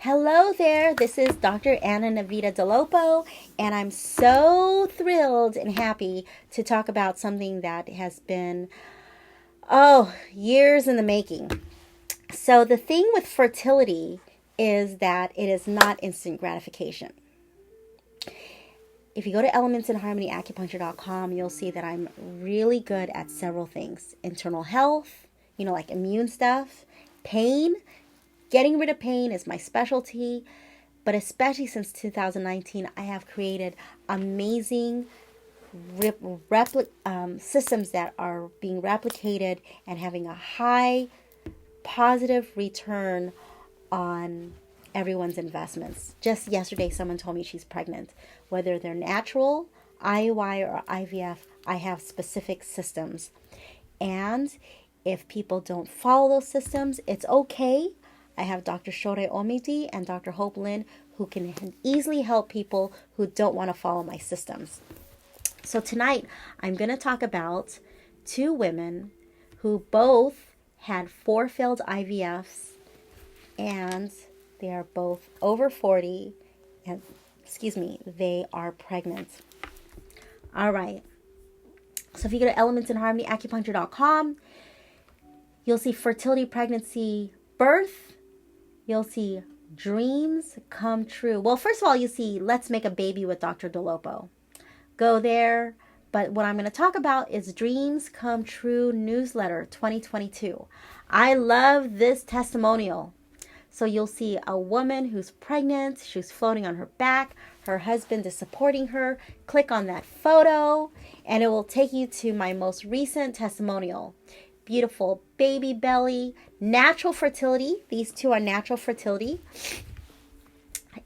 Hello there, this is Dr. Anna Navida Dolopo, and I'm so thrilled and happy to talk about something that has been, years in the making. So the thing with fertility is that it is not instant gratification. If you go to elementsandharmonyacupuncture.com, you'll see that I'm really good at several things. Internal health, like immune stuff, pain. Getting rid of pain is my specialty, but especially since 2019, I have created amazing systems that are being replicated and having a high positive return on everyone's investments. Just yesterday, someone told me she's pregnant. Whether they're natural, IUI, or IVF, I have specific systems. And if people don't follow those systems, it's okay. I have Dr. Shore Omidi and Dr. Hope Lynn who can easily help people who don't want to follow my systems. So tonight, I'm going to talk about two women who both had 4 failed IVFs, and they are both over 40, and they are pregnant. All right. So if you go to elementsandharmonyacupuncture.com, you'll see fertility, pregnancy, birth. You'll see dreams come true. Well, first of all, you see Let's Make a Baby with Dr. Dolopo. Go there. But what I'm going to talk about is Dreams Come True Newsletter 2022. I love this testimonial. So you'll see a woman who's pregnant. She's floating on her back. Her husband is supporting her. Click on that photo, and it will take you to my most recent testimonial. Beautiful baby belly, natural fertility. These two are natural fertility.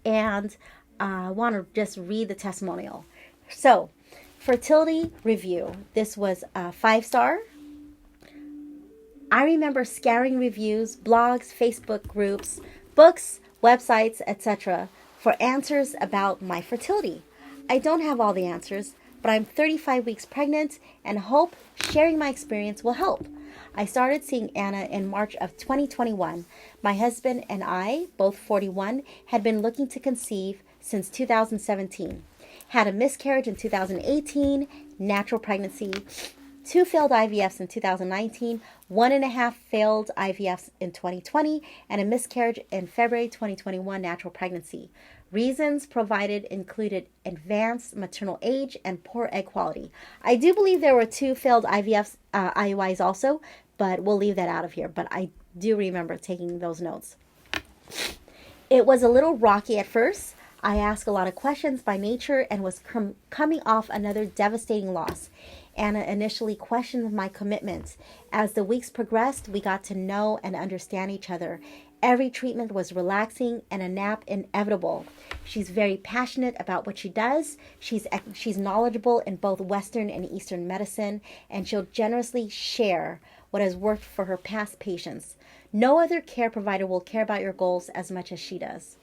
And I want to just read the testimonial. So, fertility review. This was a 5-star. I remember scouring reviews, blogs, Facebook groups, books, websites, etc. for answers about my fertility. I don't have all the answers, but I'm 35 weeks pregnant and hope sharing my experience will help. I started seeing Anna in March of 2021. My husband and I, both 41, had been looking to conceive since 2017. Had a miscarriage in 2018, natural pregnancy, 2 failed IVFs in 2019, 1.5 failed IVFs in 2020, and a miscarriage in February 2021, natural pregnancy. Reasons provided included advanced maternal age and poor egg quality. I do believe there were 2 failed IVFs, IUIs also, but we'll leave that out of here. But I do remember taking those notes. It was a little rocky at first. I asked a lot of questions by nature and was coming off another devastating loss. Anna initially questioned my commitment. As the weeks progressed, we got to know and understand each other. Every treatment was relaxing and a nap inevitable. She's very passionate about what she does. She's knowledgeable in both Western and Eastern medicine, and she'll generously share what has worked for her past patients. No other care provider will care about your goals as much as she does.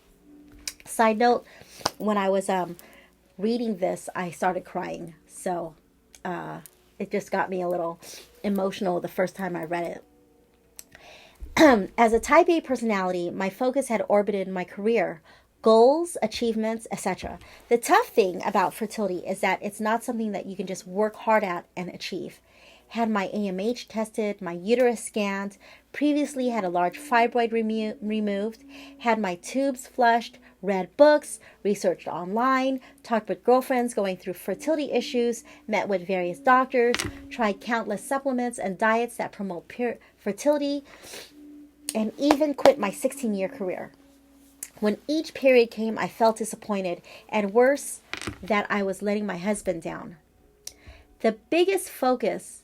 Side note, when I was reading this, I started crying. So it just got me a little emotional the first time I read it. As a type A personality, my focus had orbited my career, goals, achievements, etc. The tough thing about fertility is that it's not something that you can just work hard at and achieve. Had my AMH tested, my uterus scanned, previously had a large fibroid removed, had my tubes flushed, read books, researched online, talked with girlfriends going through fertility issues, met with various doctors, tried countless supplements and diets that promote fertility, and even quit my 16-year career. When each period came, I felt disappointed, and worse, that I was letting my husband down. The biggest focus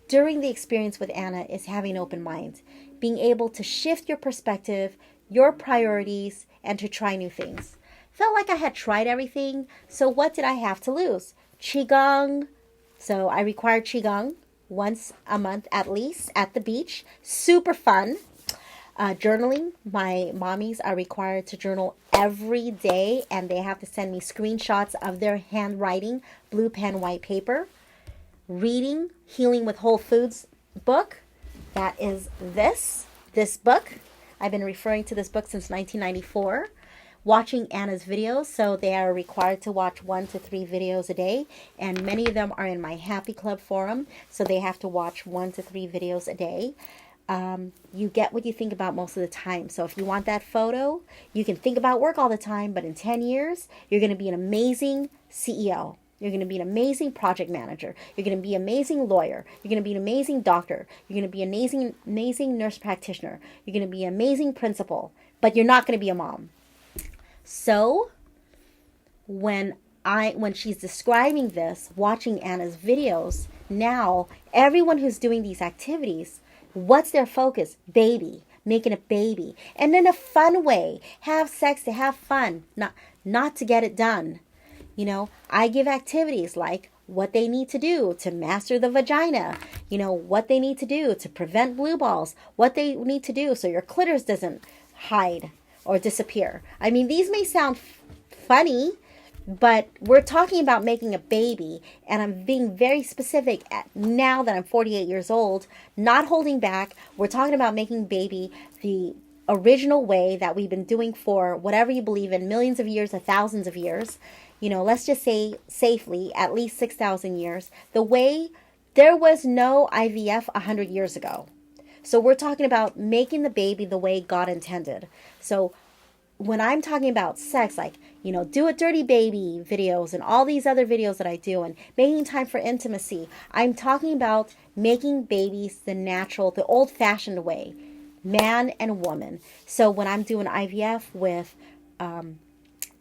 during the experience with Anna is having an open mind, being able to shift your perspective, your priorities, and to try new things. Felt like I had tried everything, so what did I have to lose? Qigong. So I required Qigong once a month at least at the beach. Super fun. Journaling. My mommies are required to journal every day, and they have to send me screenshots of their handwriting, blue pen, white paper. Reading Healing with Whole Foods book. That is this book. I've been referring to this book since 1994, watching Anna's videos. So they are required to watch 1 to 3 videos a day. And many of them are in my Happy Club forum. So they have to watch 1 to 3 videos a day. You get what you think about most of the time. So if you want that photo, you can think about work all the time, but in 10 years, you're going to be an amazing CEO. You're going to be an amazing project manager. You're going to be an amazing lawyer. You're going to be an amazing doctor. You're going to be an amazing nurse practitioner. You're going to be an amazing principal, but you're not going to be a mom. So when she's describing this, watching Anna's videos, now everyone who's doing these activities, what's their focus? Baby, making a baby. And in a fun way, have sex to have fun, not to get it done. You know, I give activities like what they need to do to master the vagina, you know, what they need to do to prevent blue balls, what they need to do so your clitoris doesn't hide or disappear. I mean, these may sound funny, but we're talking about making a baby, and I'm being very specific now that I'm 48 years old, not holding back. We're talking about making baby the original way that we've been doing for whatever you believe in, millions of years or thousands of years. You know, let's just say safely, at least 6,000 years. The way there was no IVF 100 years ago. So we're talking about making the baby the way God intended. So when I'm talking about sex, like, you know, do it dirty baby videos and all these other videos that I do and making time for intimacy, I'm talking about making babies the natural, the old-fashioned way, man and woman. So when I'm doing IVF with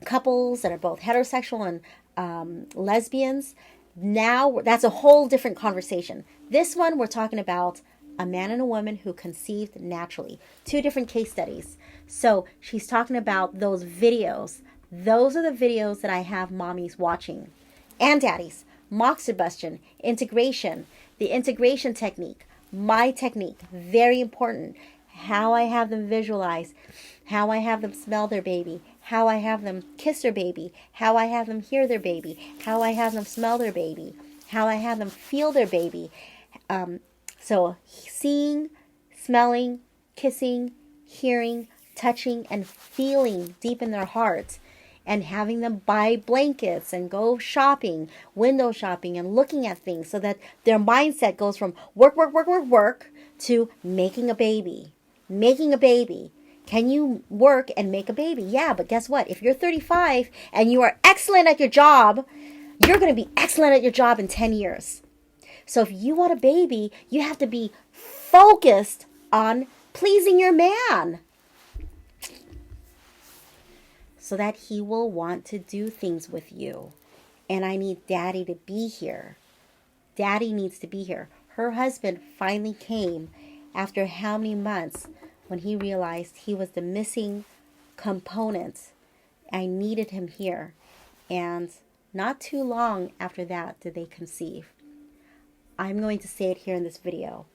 couples that are both heterosexual and lesbians, now that's a whole different conversation. This one, we're talking about a man and a woman who conceived naturally. 2 different case studies. So she's talking about those videos. Those are the videos that I have mommies watching. And daddies. Moxibustion, integration, the integration technique, my technique, very important. How I have them visualize, how I have them smell their baby, how I have them kiss their baby, how I have them hear their baby, how I have them smell their baby, how I have them feel their baby. So seeing, smelling, kissing, hearing, touching, and feeling deep in their hearts, and having them buy blankets and go shopping, window shopping, and looking at things so that their mindset goes from work, work, work, work, work to making a baby. Making a baby. Can you work and make a baby? Yeah, but guess what? If you're 35 and you are excellent at your job, you're going to be excellent at your job in 10 years. So if you want a baby, you have to be focused on pleasing your man, so that he will want to do things with you. And I need daddy to be here. Daddy needs to be here. Her husband finally came after how many months when he realized he was the missing component. I needed him here. And not too long after that did they conceive. I'm going to say it here in this video.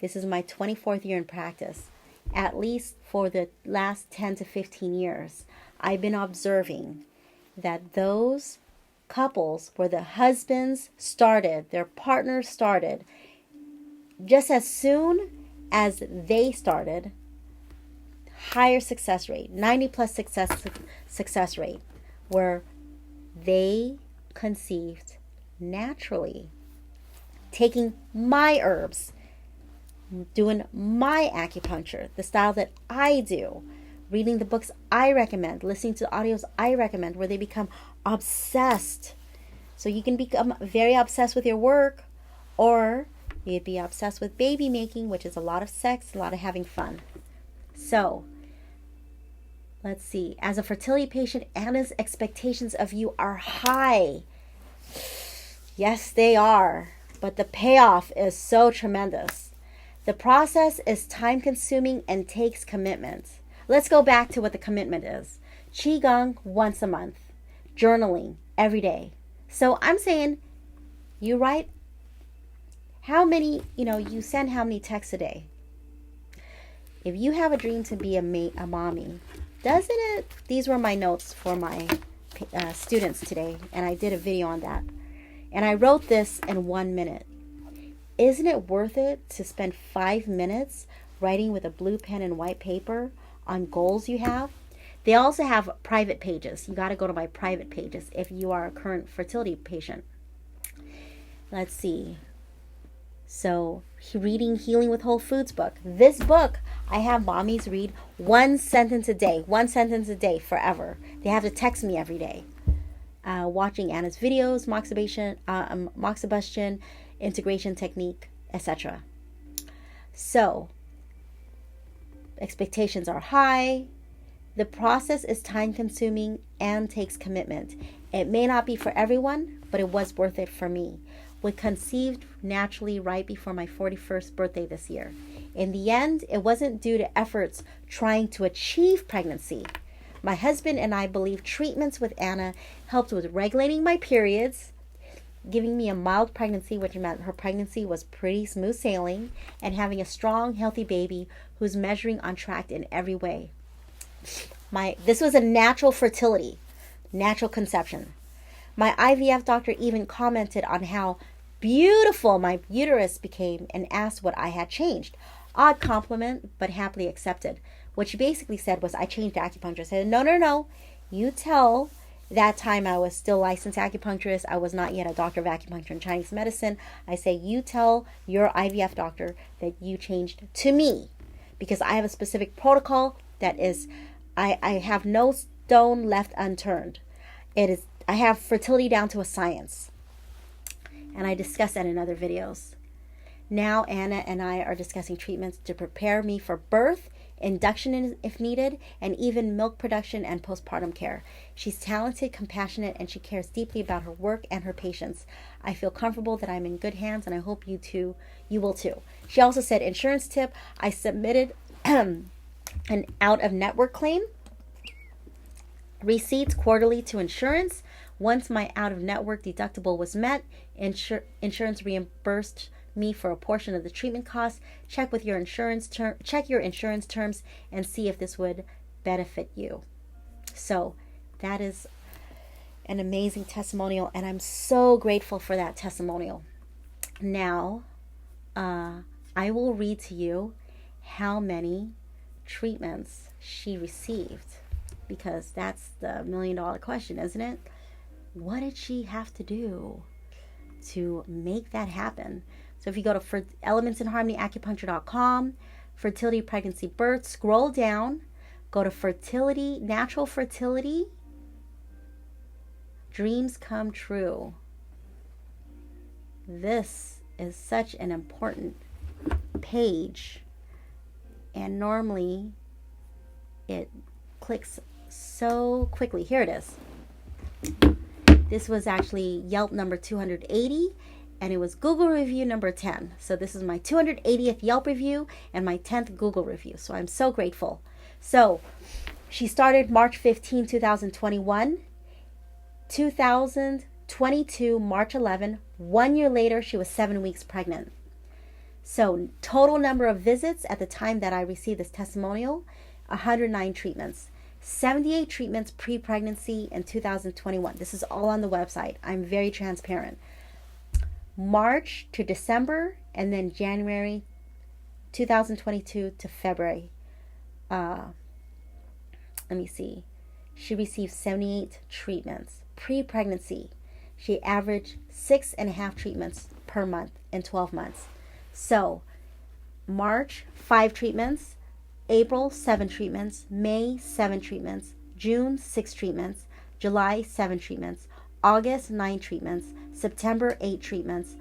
This is my 24th year in practice. At least for the last 10 to 15 years, I've been observing that those couples where the husbands started, their partners started, just as soon as they started, higher success rate, 90 plus success rate, where they conceived naturally, taking my herbs, doing my acupuncture, the style that I do, reading the books I recommend, listening to the audios I recommend, where they become obsessed. So you can become very obsessed with your work, or you'd be obsessed with baby making, which is a lot of sex, a lot of having fun. So let's see. As a fertility patient, Anna's expectations of you are high. Yes, they are. But the payoff is so tremendous. The process is time-consuming and takes commitment. Let's go back to what the commitment is. Qigong once a month. Journaling every day. So I'm saying you write how many, you send how many texts a day. If you have a dream to be a mommy, doesn't it? These were my notes for my students today, and I did a video on that. And I wrote this in 1 minute. Isn't it worth it to spend 5 minutes writing with a blue pen and white paper on goals you have. They also have private pages. You got to go to my private pages if you are a current fertility patient. Let's see. So, reading Healing with Whole Foods book. This book, I have mommies read one sentence a day forever. They have to text me every day. Watching Anna's videos, moxibustion, integration technique, etc. So, expectations are high. The process is time consuming and takes commitment. It may not be for everyone, but it was worth it for me. We conceived naturally right before my 41st birthday this year. In the end, it wasn't due to efforts trying to achieve pregnancy. My husband and I believe treatments with Anna helped with regulating my periods, giving me a mild pregnancy, which meant her pregnancy was pretty smooth sailing, and having a strong, healthy baby who's measuring on track in every way. This was a natural fertility, natural conception. My IVF doctor even commented on how beautiful my uterus became and asked what I had changed. Odd compliment, but happily accepted. What she basically said was, I changed acupuncture. I said, no. You tell. That time I was still licensed acupuncturist. I was not yet a doctor of acupuncture and Chinese medicine. I say, you tell your IVF doctor that you changed to me, because I have a specific protocol that is, I have no stone left unturned. I have fertility down to a science. And I discuss that in other videos. Now Anna and I are discussing treatments to prepare me for birth, induction if needed, and even milk production and postpartum care. She's talented, compassionate, and she cares deeply about her work and her patients. I feel comfortable that I'm in good hands, and I hope you will too. She also said, insurance tip, I submitted an out-of-network claim, receipts quarterly to insurance. Once my out-of-network deductible was met, insurance reimbursed me for a portion of the treatment costs. Check your insurance terms and see if this would benefit you. So that is an amazing testimonial, and I'm so grateful for that testimonial. Now, I will read to you how many treatments she received, because that's the million-dollar question, isn't it? What did she have to do to make that happen? So if you go to elementsinharmonyacupuncture.com, fertility, pregnancy, birth, scroll down, go to fertility, natural fertility, dreams come true. This is such an important page, and normally it clicks so quickly. Here it is. This was actually Yelp number 280, and it was Google review number 10. So this is my 280th Yelp review and my 10th Google review. So I'm so grateful. So she started March 15, 2021. 2022, March 11. 1 year later, she was 7 weeks pregnant. So total number of visits at the time that I received this testimonial, 109 treatments. 78 treatments pre-pregnancy in 2021. This is all on the website. I'm very transparent. March to December, and then January 2022 to February. Let me see. She received 78 treatments pre-pregnancy. She averaged 6.5 treatments per month in 12 months. So March, 5 treatments. April, 7 treatments. May, 7 treatments. June, 6 treatments. July, 7 treatments. August, 9 treatments. September, 8 treatments.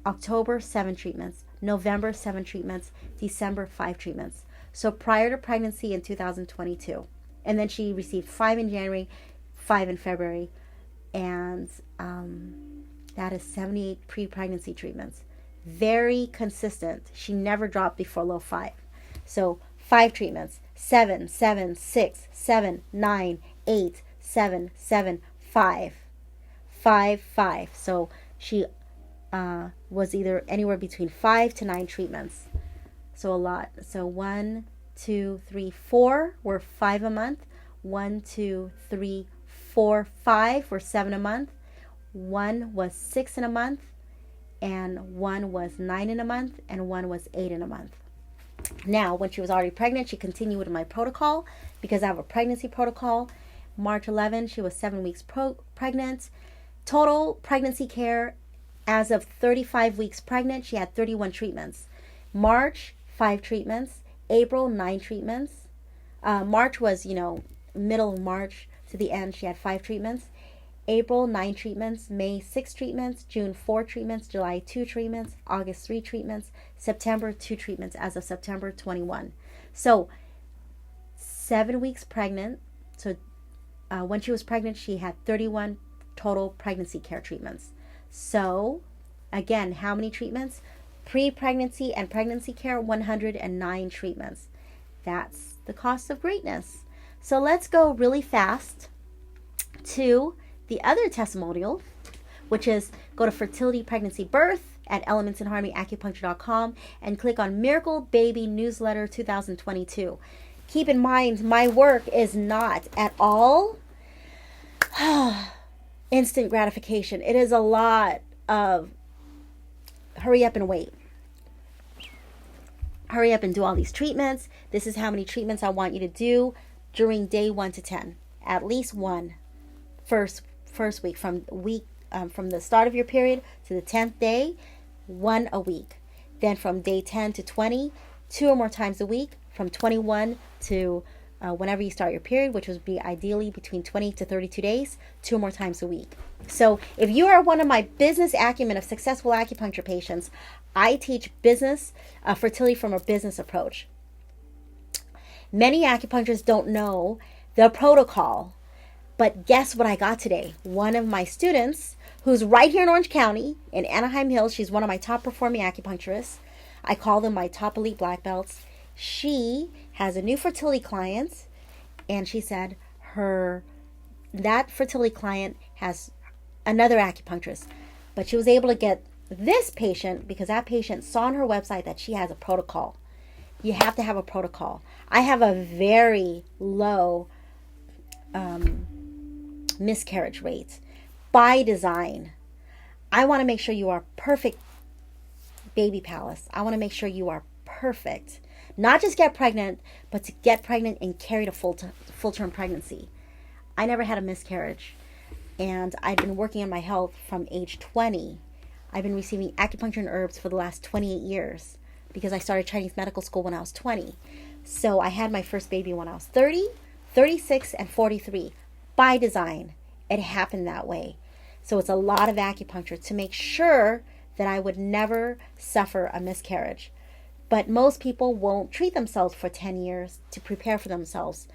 October, 7 treatments. November, 7 treatments. December, 5 treatments. So prior to pregnancy in 2022. And then she received 5 in January, 5 in February. And that is 78 pre-pregnancy treatments. Very consistent. She never dropped below low 5. So 5 treatments, 7, 7, 6, 7, 9, 8, 7, 7, 5. 5, 5. So she was either anywhere between 5 to 9 treatments. So a lot. So 1, 2, 3, 4 were 5 a month. 1, 2, 3, 4, 5 were 7 a month. 1 was 6 in a month. And 1 was 9 in a month. And 1 was 8 in a month. Now, when she was already pregnant, she continued with my protocol because I have a pregnancy protocol. March 11, she was 7 weeks pregnant. Total pregnancy care as of 35 weeks pregnant, she had 31 treatments. March, 5 treatments. April, 9 treatments. March was, middle of March to the end, she had 5 treatments. April, 9 treatments. May, 6 treatments. June, 4 treatments. July, 2 treatments. August, 3 treatments. September, 2 treatments as of September 21. So 7 weeks pregnant. So when she was pregnant, she had 31 total pregnancy care treatments. So again, how many treatments? Pre-pregnancy and pregnancy care, 109 treatments. That's the cost of greatness. So let's go really fast to the other testimonial, which is go to Fertility, Pregnancy, Birth at elementsinharmonyacupuncture.com and click on Miracle Baby Newsletter 2022. Keep in mind, my work is not at all instant gratification. It is a lot of hurry up and wait. Hurry up and do all these treatments. This is how many treatments I want you to do during day 1 to 10. At least one first week from the start of your period to the 10th day, 1 a week. Then from day 10 to 20, 2 or more times a week. From 21 to whenever you start your period, which would be ideally between 20 to 32 days, 2 or more times a week. So if you are one of my business acumen of successful acupuncture patients, I teach business fertility from a business approach. Many acupuncturists don't know the protocol, but guess what I got today? One of my students, who's right here in Orange County, in Anaheim Hills, she's one of my top performing acupuncturists. I call them my top elite black belts. She has a new fertility client, and she said that fertility client has another acupuncturist, but she was able to get this patient because that patient saw on her website that she has a protocol. You have to have a protocol. I have a very low miscarriage rate by design. I want to make sure you are perfect, baby palace. I want to make sure you are perfect. Not just get pregnant, but to get pregnant and carry to full-term pregnancy. I never had a miscarriage, and I've been working on my health from age 20. I've been receiving acupuncture and herbs for the last 28 years because I started Chinese medical school when I was 20. So I had my first baby when I was 30, 36, and 43. By design, it happened that way. So it's a lot of acupuncture to make sure that I would never suffer a miscarriage. But most people won't treat themselves for 10 years to prepare themselves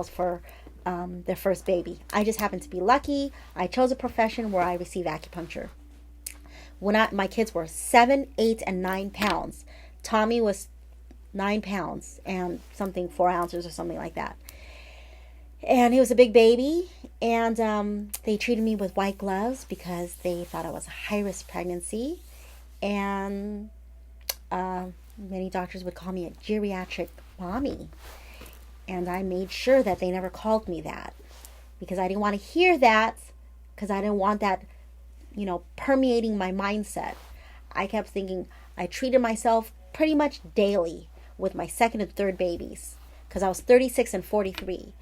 for their first baby. I just happened to be lucky. I chose a profession where I receive acupuncture. When my kids were 7, 8, and 9 pounds. Tommy was 9 pounds and 4 ounces or something like that. And he was a big baby, and they treated me with white gloves because they thought it was a high-risk pregnancy. And many doctors would call me a geriatric mommy. And I made sure that they never called me that because I didn't want to hear that, because I didn't want that, permeating my mindset. I kept thinking I treated myself pretty much daily with my second and third babies because I was 36 and 43.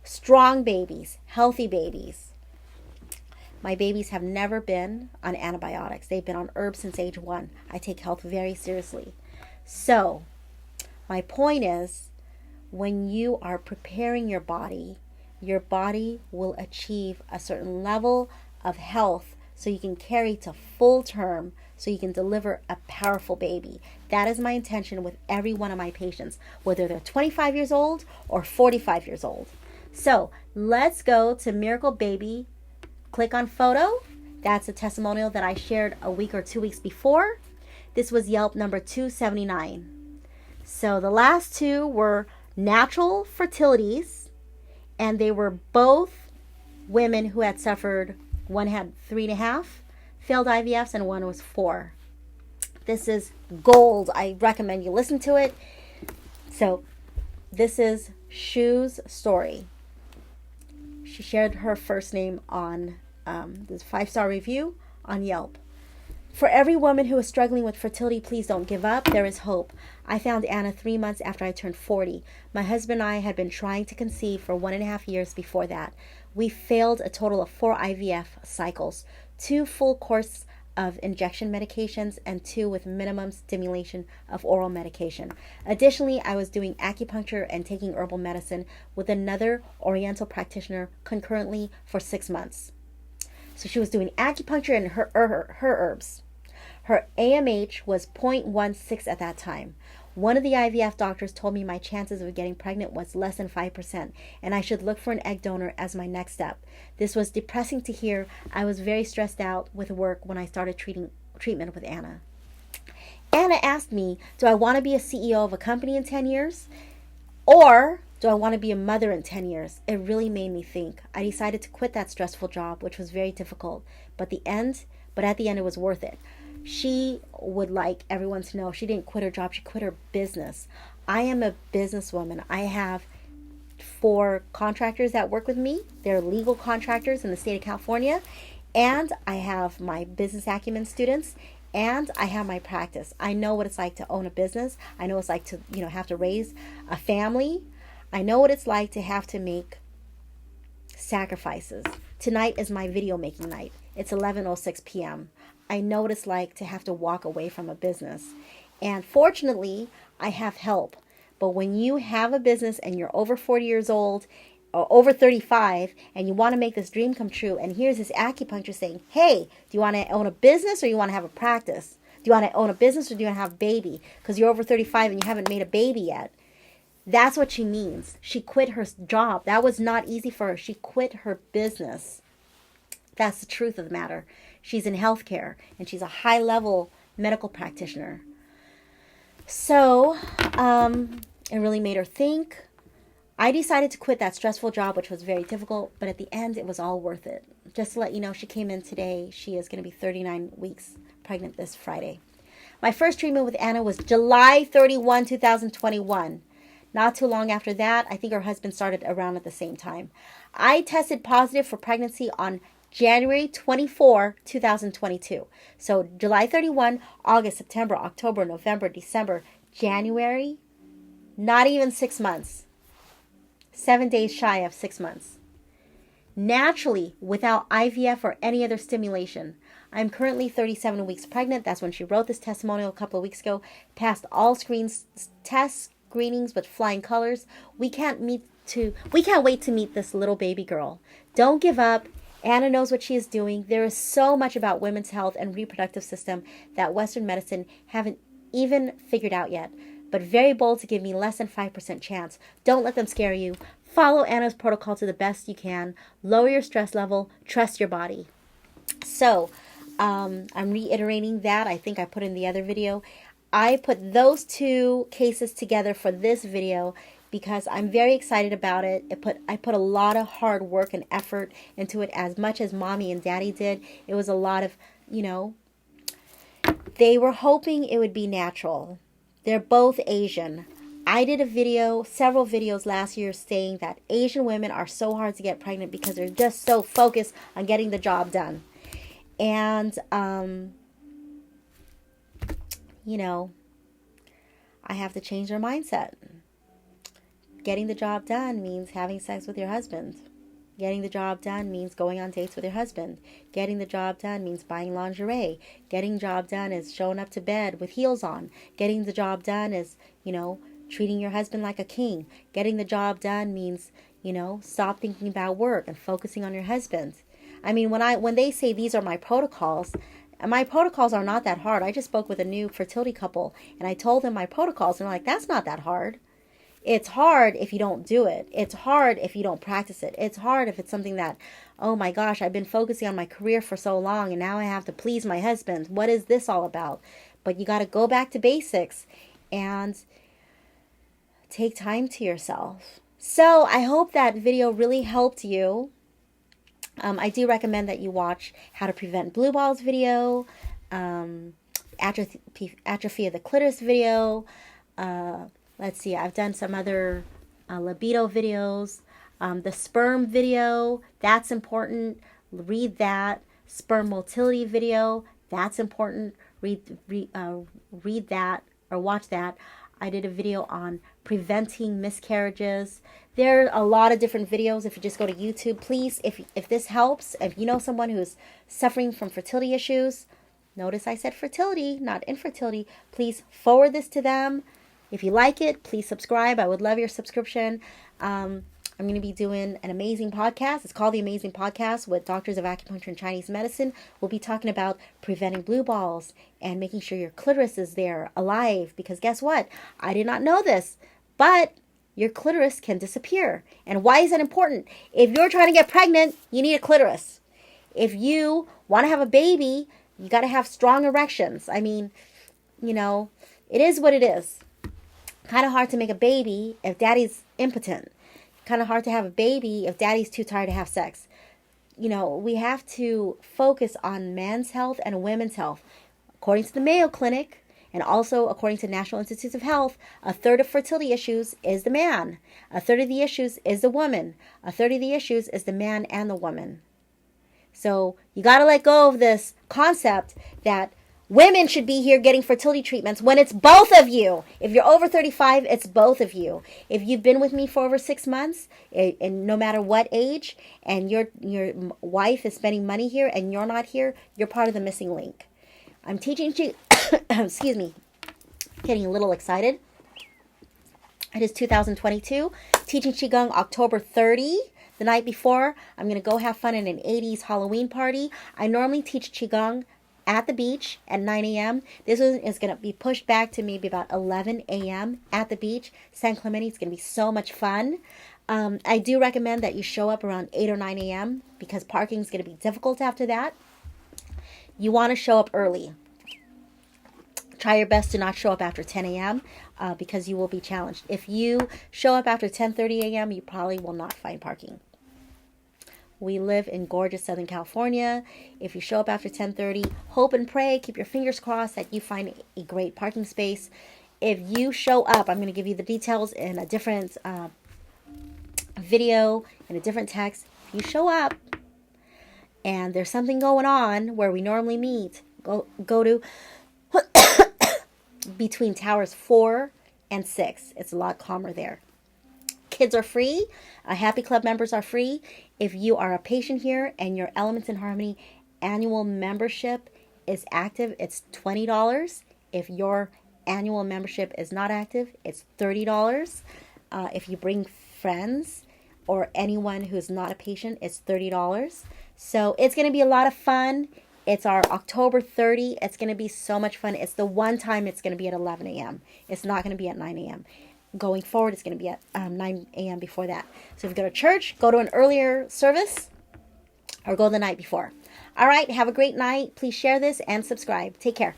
Strong babies, healthy babies. My babies have never been on antibiotics. They've been on herbs since age 1. I take health very seriously. So, my point is, when you are preparing your body will achieve a certain level of health so you can carry to full term, so you can deliver a powerful baby. That is my intention with every one of my patients, whether they're 25 years old or 45 years old. So let's go to Miracle Baby. Click on photo. That's a testimonial that I shared a week or 2 weeks before. This was Yelp number 279. So the last two were natural fertilities, and they were both women who had suffered. One had 3.5 failed IVFs and one was 4. This is gold. I recommend you listen to it. So this is Shu's story. She shared her first name on this 5-star review on Yelp. For every woman who is struggling with fertility, please don't give up. There is hope. I found Anna 3 months after I turned 40. My husband and I had been trying to conceive for 1.5 years before that. We failed a total of 4 IVF cycles, 2 full course of injection medications, and 2 with minimum stimulation of oral medication. Additionally, I was doing acupuncture and taking herbal medicine with another Oriental practitioner concurrently for 6 months. So she was doing acupuncture and her herbs. Her AMH was 0.16 at that time. One of the IVF doctors told me my chances of getting pregnant was less than 5%, and I should look for an egg donor as my next step. This was depressing to hear. I was very stressed out with work when I started treatment with Anna. Anna asked me, do I want to be a CEO of a company in 10 years? Or do I want to be a mother in 10 years? It really made me think. I decided to quit that stressful job, which was very difficult, but at the end it was worth it. She would like everyone to know she didn't quit her job, she quit her business. I am a businesswoman. I have 4 contractors that work with me. They're legal contractors in the state of California. And I have my business acumen students, and I have my practice. I know what it's like to own a business. I know what it's like to, have to raise a family. I know what it's like to have to make sacrifices. Tonight is my video making night. It's 11:06 p.m. I know what it's like to have to walk away from a business. And fortunately, I have help. But when you have a business and you're over 40 years old or over 35 and you want to make this dream come true, and here's this acupuncture saying, hey, do you want to own a business or you want to have a practice? Do you want to own a business or do you want to have a baby? Because you're over 35 and you haven't made a baby yet. That's what she means. She quit her job. That was not easy for her. She quit her business. That's the truth of the matter. She's in healthcare, and she's a high-level medical practitioner. So, it really made her think. I decided to quit that stressful job, which was very difficult, but at the end, it was all worth it. Just to let you know, she came in today. She is going to be 39 weeks pregnant this Friday. My first treatment with Anna was July 31, 2021. Not too long after that, I think her husband started around at the same time. I tested positive for pregnancy on January 24, 2022. So July 31, August, September, October, November, December, January, not even 6 months. 7 days shy of 6 months. Naturally, without IVF or any other stimulation. I'm currently 37 weeks pregnant. That's when she wrote this testimonial a couple of weeks ago. Passed all tests, screenings with flying colors. We can't wait to meet this little baby girl. Don't give up. Anna knows what she is doing. There is so much about women's health and reproductive system that Western medicine haven't even figured out yet. But very bold to give me less than 5% chance. Don't let them scare you. Follow Anna's protocol to the best you can. Lower your stress level. Trust your body. So, I'm reiterating that. I think I put in the other video. I put those 2 cases together for this video because I'm very excited about it. I put a lot of hard work and effort into it, as much as mommy and daddy did. It was a lot of, they were hoping it would be natural. They're both Asian. I did several videos last year saying that Asian women are so hard to get pregnant because they're just so focused on getting the job done. And, I have to change their mindset. Getting the job done means having sex with your husband. Getting the job done means going on dates with your husband. Getting the job done means buying lingerie. Getting the job done is showing up to bed with heels on. Getting the job done is, treating your husband like a king. Getting the job done means, stop thinking about work and focusing on your husband. I mean, when they say these are my protocols are not that hard. I just spoke with a new fertility couple, and I told them my protocols, and they're like, that's not that hard. It's hard if you don't do it. It's hard if you don't practice it. It's hard if it's something that, oh my gosh, I've been focusing on my career for so long and now I have to please my husband. What is this all about? But you got to go back to basics and take time to yourself. So I hope that video really helped you. I do recommend that you watch How to Prevent Blue Balls video, atrophy of the clitoris video. Let's see, I've done some other libido videos. The sperm video, that's important. Read that. Sperm motility video, That's important. Read that or watch that. I did a video on preventing miscarriages. There are a lot of different videos. If you just go to YouTube, please, if this helps, if you know someone who's suffering from fertility issues, notice I said fertility, not infertility, please forward this to them. If you like it, please subscribe. I would love your subscription. I'm going to be doing an amazing podcast. It's called The Amazing Podcast with doctors of acupuncture and Chinese medicine. We'll be talking about preventing blue balls and making sure your clitoris is there alive. Because guess what? I did not know this, but your clitoris can disappear. And why is that important? If you're trying to get pregnant, you need a clitoris. If you want to have a baby, you got to have strong erections. I mean, it is what it is. Kind of hard to make a baby if daddy's impotent. Kind of hard to have a baby if daddy's too tired to have sex. We have to focus on men's health and women's health. According to the Mayo Clinic, and also according to National Institutes of Health, a third of fertility issues is the man. A third of the issues is the woman. A third of the issues is the man and the woman. So you got to let go of this concept that women should be here getting fertility treatments when it's both of you. If you're over 35, it's both of you. If you've been with me for over 6 months, and no matter what age, and your wife is spending money here and you're not here, you're part of the missing link. I'm teaching excuse me, getting a little excited. It is 2022. Teaching Qigong October 30. The night before, I'm going to go have fun at an 80s Halloween party. I normally teach Qigong at the beach at 9 a.m. This one is going to be pushed back to maybe about 11 a.m. at the beach. San Clemente. It's going to be so much fun. I do recommend that you show up around 8 or 9 a.m. because parking is going to be difficult after that. You want to show up early. Try your best to not show up after 10 a.m. Because you will be challenged. If you show up after 10:30 a.m., you probably will not find parking. We live in gorgeous Southern California. If you show up after 10:30, hope and pray, keep your fingers crossed that you find a great parking space. If you show up, I'm going to give you the details in a different video, in a different text. If you show up and there's something going on where we normally meet, go to between towers 4 and 6. It's a lot calmer there. Kids are free. Happy Club members are free. If you are a patient here and your Elements in Harmony annual membership is active, it's $20. If your annual membership is not active, it's $30. If you bring friends or anyone who's not a patient, it's $30. So it's going to be a lot of fun. It's our October 30. It's going to be so much fun. It's the one time it's going to be at 11 a.m. It's not going to be at 9 a.m. Going forward, it's going to be at 9 a.m. before that. So if you go to church, go to an earlier service or go the night before. All right, have a great night. Please share this and subscribe. Take care.